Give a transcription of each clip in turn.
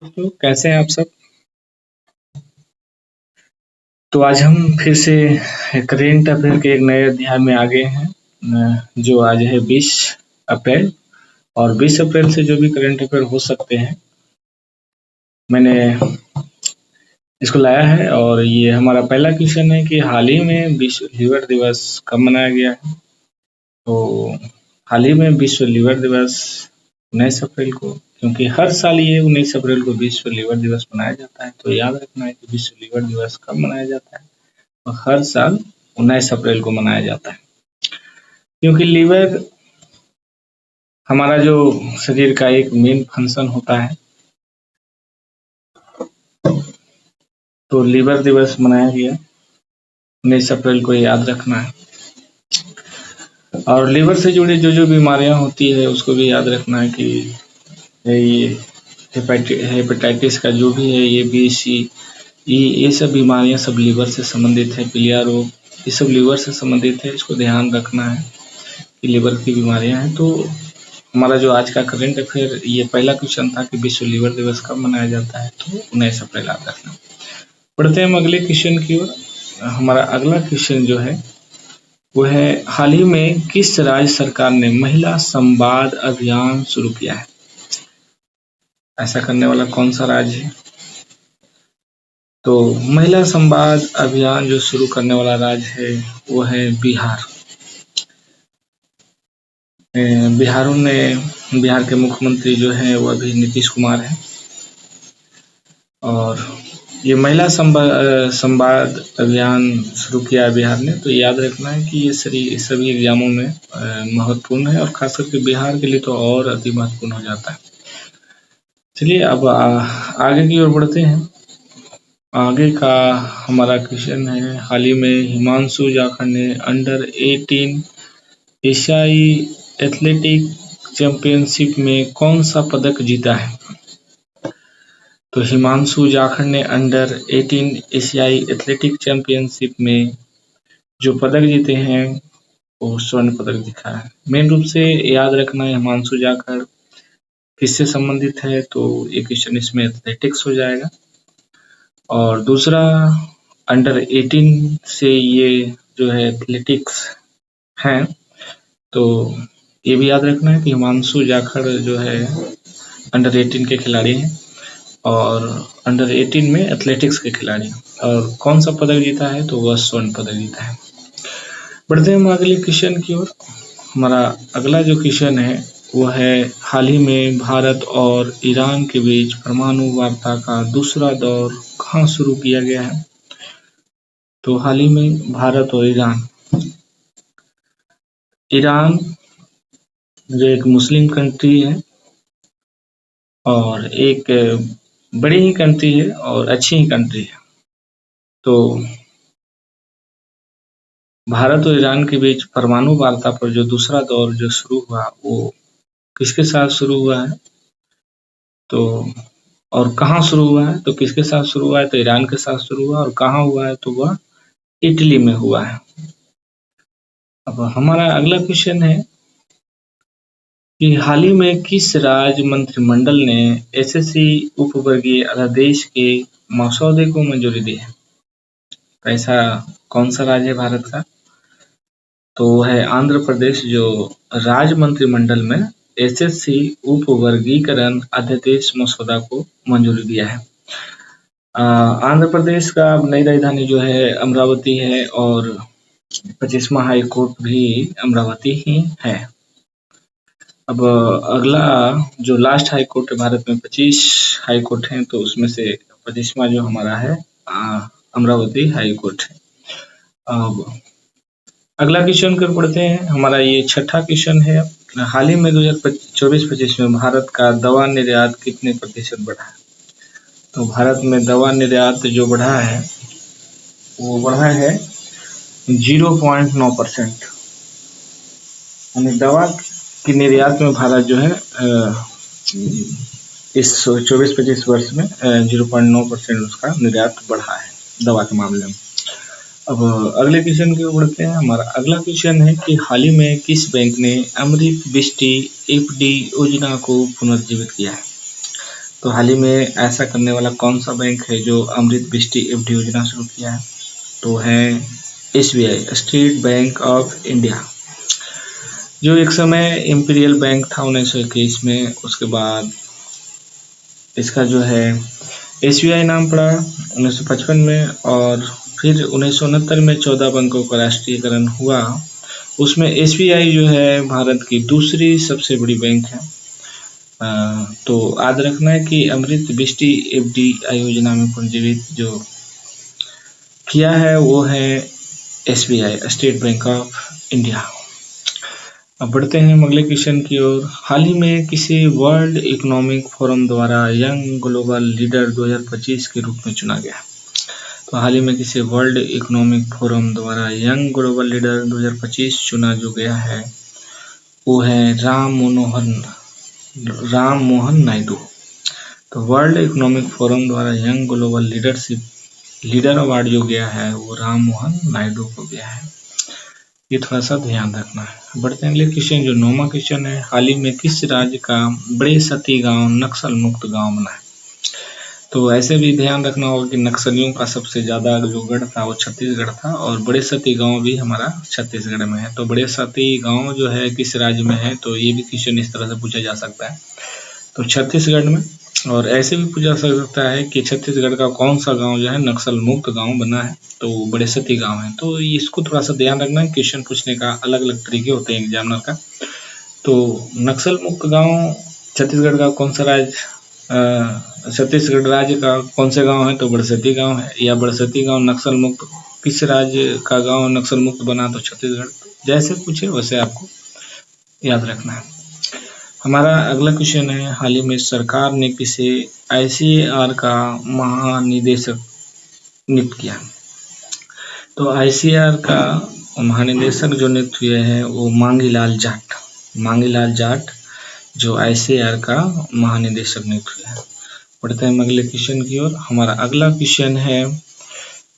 तो कैसे हैं आप सब। तो आज हम फिर से करेंट अफेयर के एक नए अध्याय में आ गए हैं जो आज है 20 अप्रैल। और 20 अप्रैल से जो भी करेंट अफेयर हो सकते हैं मैंने इसको लाया है। और ये हमारा पहला क्वेश्चन है कि हाल ही में विश्व लीवर दिवस कब मनाया गया है। तो हाल ही में विश्व लीवर दिवस 19 अप्रैल को, क्योंकि हर साल ये 19 अप्रैल को विश्व लीवर दिवस मनाया जाता है। तो याद रखना है कि विश्व लीवर दिवस कब मनाया जाता है। तो हर साल 19 अप्रैल को मनाया जाता है, क्योंकि लीवर हमारा जो शरीर का एक मेन फंक्शन होता है। तो लीवर दिवस मनाया गया 19 अप्रैल को, याद रखना है। और लीवर से जुड़ी जो जो बीमारियां होती है उसको भी याद रखना है कि ये हेपेटाइटिस का जो भी है, ये बी सी ई, ये सब बीमारियां सब लीवर से संबंधित है। पीलिया रोग, ये सब लीवर से संबंधित है। इसको ध्यान रखना है कि लीवर की बीमारियां हैं। तो हमारा जो आज का करेंट अफेयर, ये पहला क्वेश्चन था कि विश्व लीवर दिवस कब मनाया जाता है। तो 19 अप्रैल याद रखना। बढ़ते हैं हम अगले क्वेश्चन की ओर। हमारा अगला क्वेश्चन जो है वो है, हाल ही में किस राज्य सरकार ने महिला संवाद अभियान शुरू किया है। ऐसा करने वाला कौन सा राज्य है। तो महिला संवाद अभियान जो शुरू करने वाला राज्य है वो है बिहार। बिहार के मुख्यमंत्री जो है वो अभी नीतीश कुमार है। और ये महिला संवाद अभियान शुरू किया है बिहार ने। तो याद रखना है कि ये सभी एग्जामों में महत्वपूर्ण है, और खास करके बिहार के लिए तो और अति महत्वपूर्ण हो जाता है। चलिए अब आगे की ओर बढ़ते हैं। आगे का हमारा क्वेश्चन है, हाल ही में हिमांशु जाखड़ ने अंडर 18 एशियाई एथलेटिक चैंपियनशिप में कौन सा पदक जीता है। तो हिमांशु जाखड़ ने अंडर 18 एशियाई एथलेटिक चैंपियनशिप में जो पदक जीते हैं वो स्वर्ण पदक जीता है। मेन रूप से याद रखना है हिमांशु जाखड़ किससे संबंधित है। तो ये क्वेश्चन इसमें एथलेटिक्स हो जाएगा। और दूसरा अंडर 18 से ये जो है एथलेटिक्स हैं। तो ये भी याद रखना है कि हिमांशु जाखड़ जो है अंडर 18 के खिलाड़ी हैं, और अंडर 18 में एथलेटिक्स के खिलाड़ी हैं। और कौन सा पदक जीता है, तो वह स्वर्ण पदक जीता है। बढ़ते हैं हम अगले क्वेश्चन की ओर। हमारा अगला जो क्वेश्चन है वो है, हाल ही में भारत और ईरान के बीच परमाणु वार्ता का दूसरा दौर कहाँ शुरू किया गया है। तो हाल ही में भारत और ईरान जो एक मुस्लिम कंट्री है और एक बड़ी ही कंट्री है और अच्छी ही कंट्री है। तो भारत और ईरान के बीच परमाणु वार्ता पर जो दूसरा दौर जो शुरू हुआ वो किसके साथ शुरू हुआ है। तो और कहाँ शुरू हुआ है, तो किसके साथ शुरू हुआ है, तो ईरान के साथ शुरू हुआ। और कहाँ हुआ है, तो वह इटली में हुआ है। अब हमारा अगला क्वेश्चन है कि हाल ही में किस राज्य मंत्रिमंडल ने एसएससी उपवर्गीय अध्यादेश के मसौदे को मंजूरी दी है। तो ऐसा कौन सा राज्य है भारत का, तो वो है आंध्र प्रदेश, जो राज्य मंत्रिमंडल में एसएससी उपवर्गीकरण अध्यादेश मसौदा को मंजूरी दिया है। आंध्र प्रदेश का नई राजधानी जो है अमरावती है, और 25वां हाई कोर्ट भी अमरावती ही है। अब अगला जो लास्ट हाई कोर्ट है, भारत में 25 हाई कोर्ट हैं, तो उसमें से 25वां जो हमारा है अमरावती हाई कोर्ट है। अब अगला क्वेश्चन कर पढ़ते हैं। हमारा ये छठा क्वेश्चन है, हाल ही में 2024-25 में भारत का दवा निर्यात कितने प्रतिशत बढ़ा है। तो भारत में दवा निर्यात जो बढ़ा है वो बढ़ा है 0.9%। यानी दवा की निर्यात में भारत जो है इस 24-25 वर्ष में 0.9% उसका निर्यात बढ़ा है दवा के मामले में। अब अगले क्वेश्चन की ओर बढ़ते हैं। हमारा अगला क्वेश्चन है कि हाल ही में किस बैंक ने अमृत बिष्टी एफडी योजना को पुनर्जीवित किया है। तो हाल ही में ऐसा करने वाला कौन सा बैंक है जो अमृत बिष्टी एफडी योजना शुरू किया है? तो है SBI, state bank of India, जो एक समय इंपीरियल बैंक था 1921 में। उसके बाद इसका जो है एसबीआई नाम पड़ा 1955 में, और फिर 1969 में 14 बैंकों का राष्ट्रीयकरण हुआ। उसमें एसबीआई जो है भारत की दूसरी सबसे बड़ी बैंक है। तो याद रखना है कि अमृत बिष्टी एफडी योजना में पंजीकृत जो किया है वो है SBI, state bank of India. अब बढ़ते हैं अगले क्वेश्चन की ओर। हाल ही में किसी वर्ल्ड इकोनॉमिक फोरम द्वारा यंग ग्लोबल लीडर 2025 के रूप में चुना गया? तो हाल ही में किसी वर्ल्ड इकोनॉमिक फोरम द्वारा यंग ग्लोबल लीडर 2025 चुना जो गया है वो है राम मोहन नायडू। तो वर्ल्ड इकोनॉमिक फोरम द्वारा यंग ग्लोबल लीडर अवार्ड जो गया है वो राम मोहन नायडू को गया है। ये थोड़ा सा ध्यान रखना है। बढ़ते हैं अगले क्वेश्चन, जो 9वां क्वेश्चन है। हाल ही में किस राज्य का बड़े सती गांव नक्सल मुक्त गांव बना है? तो ऐसे भी ध्यान रखना होगा कि नक्सलियों का सबसे ज्यादा जो गढ़ था वो छत्तीसगढ़ था, और बड़े सती गांव भी हमारा छत्तीसगढ़ में है। तो बड़े सती गांव जो है किस राज्य में है? तो ये भी क्वेश्चन इस तरह से पूछा जा सकता है, तो छत्तीसगढ़ में। और ऐसे भी पूछा सकता है कि छत्तीसगढ़ का कौन सा गांव जो है नक्सल मुक्त गांव बना है? तो बड़े सती गांव है। तो इसको थोड़ा सा ध्यान रखना है, क्वेश्चन पूछने का अलग अलग तरीके होते हैं एग्जामिनर का। तो नक्सल मुक्त गांव छत्तीसगढ़ का कौन सा राज्य, छत्तीसगढ़ राज्य का कौन से गांव है? तो बड़सती गांव है। या बड़सती गांव नक्सल मुक्त किस राज्य का गांव नक्सल मुक्त बना? तो छत्तीसगढ़। जैसे पूछे वैसे आपको याद रखना है। हमारा अगला क्वेश्चन है, हाल ही में सरकार ने किसे आईसीएआर का महानिदेशक नियुक्त किया? तो आईसीएआर का महानिदेशक जो नियुक्त हुए हैं वो मांगीलाल जाट जो आईसीएआर का महानिदेशक नियुक्त हुए हैं। बढ़ते हैं अगले क्वेश्चन की ओर। हमारा अगला क्वेश्चन है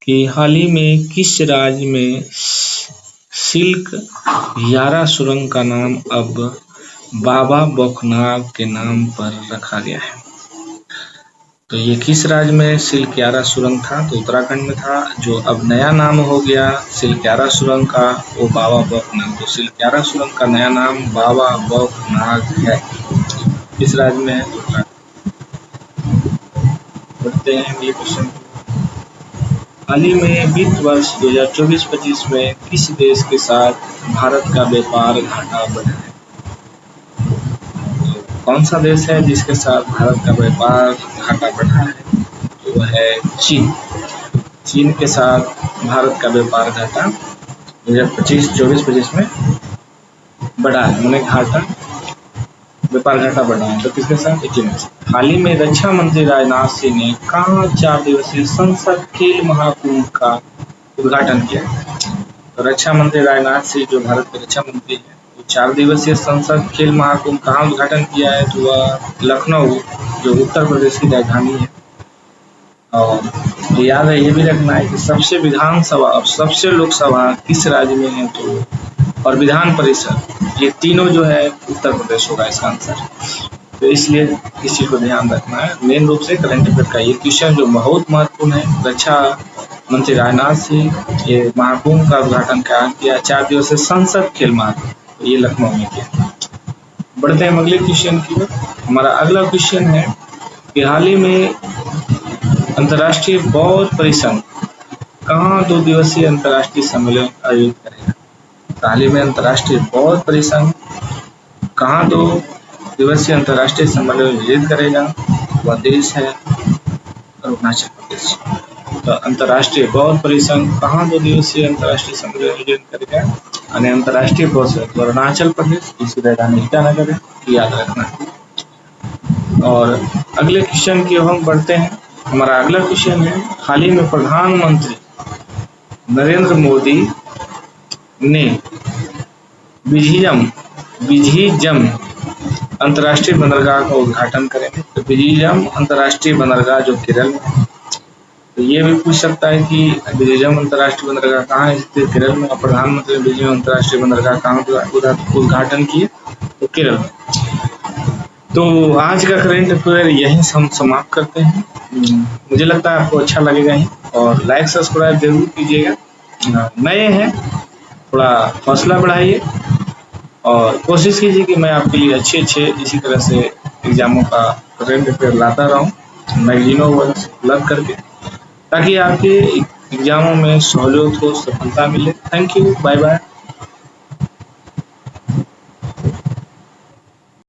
कि हाल ही में किस राज्य में सिल्क यारा सुरंग का नाम अब बाबा बौखनाग के नाम पर रखा गया है? तो ये किस राज्य में सिल्क यारा सुरंग था? तो उत्तराखंड में था, जो अब नया नाम हो गया सिल्क यारा सुरंग का वो बाबा बौखनाग। तो सिल्क यारा सुरंग का नया नाम बाबा बौखनाग है। किस राज्य में है? उत्तराखंड। बढ़ते हैं अगले क्वेश्चन। हाल ही में वित्त वर्ष 2024-25 में किस देश के साथ भारत का व्यापार घाटा बढ़ा है? कौन सा देश है जिसके साथ भारत का व्यापार घाटा बढ़ा है? तो वह है चीन के साथ भारत का व्यापार घाटा 2024-25 में बढ़ा है, मैंने व्यापार घाटा बढ़ा है। तो किसके साथ? चीन के साथ। हाल ही में रक्षा मंत्री राजनाथ सिंह ने कहाँ 4 दिवसीय संसद खेल महाकुंभ का उद्घाटन किया? तो रक्षा मंत्री राजनाथ सिंह जो भारत के रक्षा मंत्री है 4 दिवसीय संसद खेल महाकुंभ कहाँ उद्घाटन किया है? तो वह लखनऊ जो उत्तर प्रदेश की राजधानी है। और याद है, ये भी रखना है कि सबसे विधानसभा और सबसे लोकसभा किस राज्य में है? तो और विधान परिषद ये तीनों जो है उत्तर प्रदेश होगा इसका आंसर। तो इसलिए इस चीज को ध्यान रखना है। मेन रूप से करंट अफेयर का ये क्वेश्चन जो बहुत महत्वपूर्ण है। रक्षा मंत्री राजनाथ सिंह ये महाकुंभ का उद्घाटन किया 4 दिवसीय संसद खेल महाकुंभ, ये लखनऊ में किया। बढ़ते हैं अगले क्वेश्चन की ओर। हमारा अगला क्वेश्चन है कि हाल ही में अंतर्राष्ट्रीय बौद्ध परिसंघ कहाँ 2 दिवसीय अंतर्राष्ट्रीय सम्मेलन आयोजित करेगा? हाल ही में अंतर्राष्ट्रीय बौद्ध परिसंघ कहाँ 2 दिवसीय अंतर्राष्ट्रीय सम्मेलन आयोजित करेगा? वह देश है अरुणाचल प्रदेश। तो अंतर्राष्ट्रीय बौद्ध परिसंघ कहाँ 2 दिवसीय अंतर्राष्ट्रीय सम्मेलन आयोजित करेगा? यानी अंतर्राष्ट्रीय बौद्ध संघ अरुणाचल प्रदेश, इसकी राजधानी ईटानगर है, याद रखना है। और अगले क्वेश्चन की ओर हम बढ़ते हैं। हमारा अगला क्वेश्चन है, हाल ही में प्रधानमंत्री नरेंद्र मोदी ने विझिजम अंतर्राष्ट्रीय बंदरगाह का उद्घाटन करेंगे। तो विझिजम अंतर्राष्ट्रीय बंदरगाह जो केरल में, तो ये भी पूछ सकता है कि विझिजम अंतर्राष्ट्रीय बंदरगाह कहाँ है? स्थित केरल में। और प्रधानमंत्री विझिजम अंतर्राष्ट्रीय बंदरगाह कहाँ उद्घाटन किए? तो केरल में। तो आज का करंट अफेयर यहीं से हम समाप्त करते हैं। मुझे लगता है आपको अच्छा लगेगा ही, और लाइक सब्सक्राइब जरूर कीजिएगा। नए हैं, थोड़ा हौसला बढ़ाइए और कोशिश कीजिए कि मैं आपके लिए अच्छे इसी तरह से एग्जामों का करंट अफेयर लाता रहूँ मैगजीनों वगैरह से उपलब्ध करके, ताकि आपके एग्जामों में सहूलियत हो, सफलता मिले। Thank you, bye bye.